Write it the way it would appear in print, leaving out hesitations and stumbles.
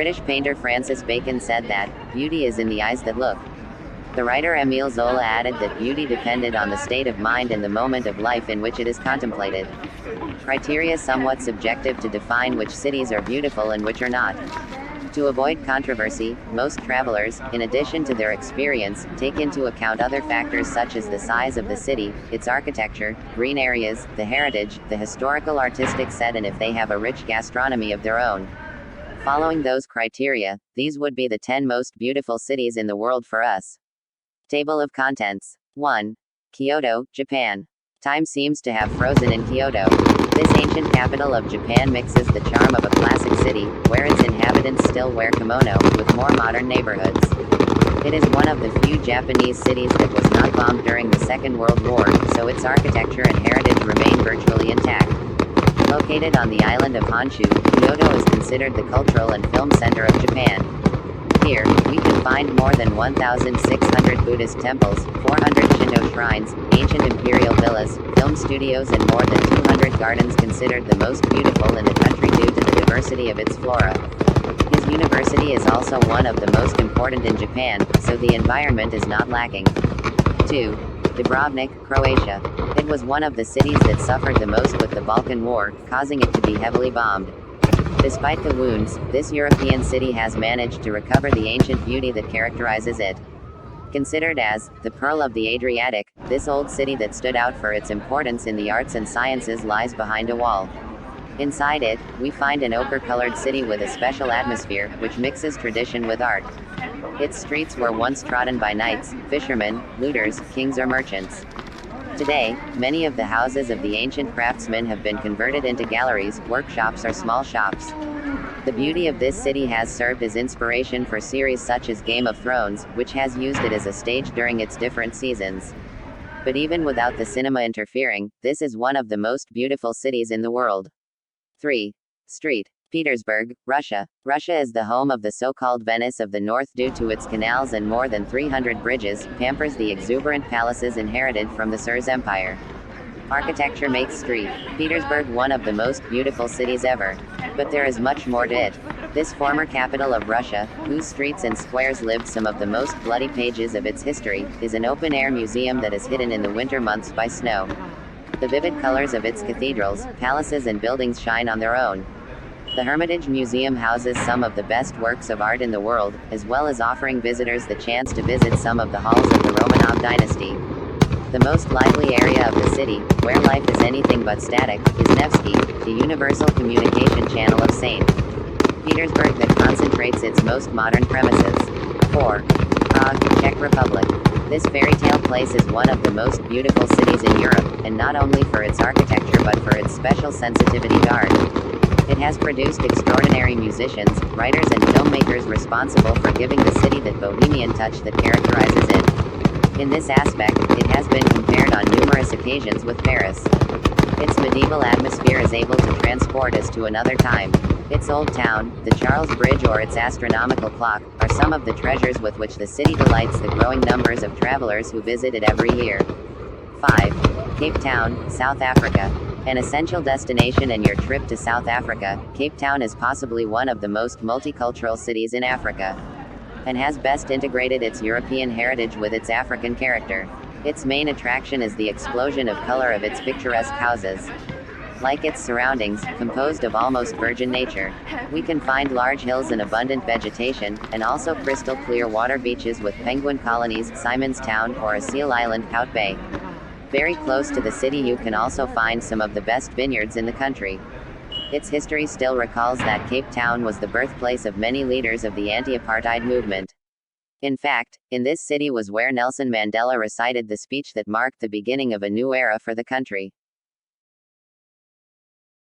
British painter Francis Bacon said that, "Beauty is in the eyes that look." The writer Émile Zola added that beauty depended on the state of mind and the moment of life in which it is contemplated. Criteria somewhat subjective to define which cities are beautiful and which are not. To avoid controversy, most travelers, in addition to their experience, take into account other factors such as the size of the city, its architecture, green areas, the heritage, the historical artistic set, and if they have a rich gastronomy of their own. Following those criteria, these would be the 10 most beautiful cities in the world for us. Table of contents. 1. Kyoto, Japan. Time seems to have frozen in Kyoto. This ancient capital of Japan mixes the charm of a classic city, where its inhabitants still wear kimono, with more modern neighborhoods. It is one of the few Japanese cities that was not bombed during the Second World War, so its architecture and heritage remain virtually intact. Located on the island of Honshu, Kyoto is considered the cultural and film center of Japan. Here, we can find more than 1,600 Buddhist temples, 400 Shinto shrines, ancient imperial villas, film studios, and more than 200 gardens considered the most beautiful in the country due to the diversity of its flora. His university is also one of the most important in Japan, so the environment is not lacking. 2. Dubrovnik, Croatia. It was one of the cities that suffered the most with the Balkan War, causing it to be heavily bombed. Despite the wounds, this European city has managed to recover the ancient beauty that characterizes it. Considered as the pearl of the Adriatic, this old city that stood out for its importance in the arts and sciences lies behind a wall. Inside it, we find an ochre-colored city with a special atmosphere, which mixes tradition with art. Its streets were once trodden by knights, fishermen, looters, kings or merchants. Today, many of the houses of the ancient craftsmen have been converted into galleries, workshops or small shops. The beauty of this city has served as inspiration for series such as Game of Thrones, which has used it as a stage during its different seasons. But even without the cinema interfering, this is one of the most beautiful cities in the world. 3. Street. Petersburg, Russia. Russia is the home of the so-called Venice of the North due to its canals and more than 300 bridges, pampers the exuberant palaces inherited from the Tsar's empire. Architecture makes St. Petersburg one of the most beautiful cities ever. But there is much more to it. This former capital of Russia, whose streets and squares lived some of the most bloody pages of its history, is an open-air museum that is hidden in the winter months by snow. The vivid colors of its cathedrals, palaces and buildings shine on their own. The Hermitage Museum houses some of the best works of art in the world, as well as offering visitors the chance to visit some of the halls of the Romanov dynasty. The most lively area of the city, where life is anything but static, is Nevsky, the universal communication channel of St. Petersburg that concentrates its most modern premises. 4. Prague, Czech Republic. This fairy tale place is one of the most beautiful cities in Europe, and not only for its architecture but for its special sensitivity to art. It has produced extraordinary musicians, writers and filmmakers responsible for giving the city that bohemian touch that characterizes it. In this aspect, it has been compared on numerous occasions with Paris. Its medieval atmosphere is able to transport us to another time. Its old town, the Charles Bridge or its astronomical clock, are some of the treasures with which the city delights the growing numbers of travelers who visit it every year. 5. Cape Town, South Africa. An essential destination in your trip to South Africa, Cape Town is possibly one of the most multicultural cities in Africa, and has best integrated its European heritage with its African character. Its main attraction is the explosion of color of its picturesque houses. Like its surroundings, composed of almost virgin nature, we can find large hills and abundant vegetation, and also crystal clear water beaches with penguin colonies, Simon's Town, or a seal island, Hout Bay. Very close to the city you can also find some of the best vineyards in the country. Its history still recalls that Cape Town was the birthplace of many leaders of the anti-apartheid movement. In fact, in this city was where Nelson Mandela recited the speech that marked the beginning of a new era for the country.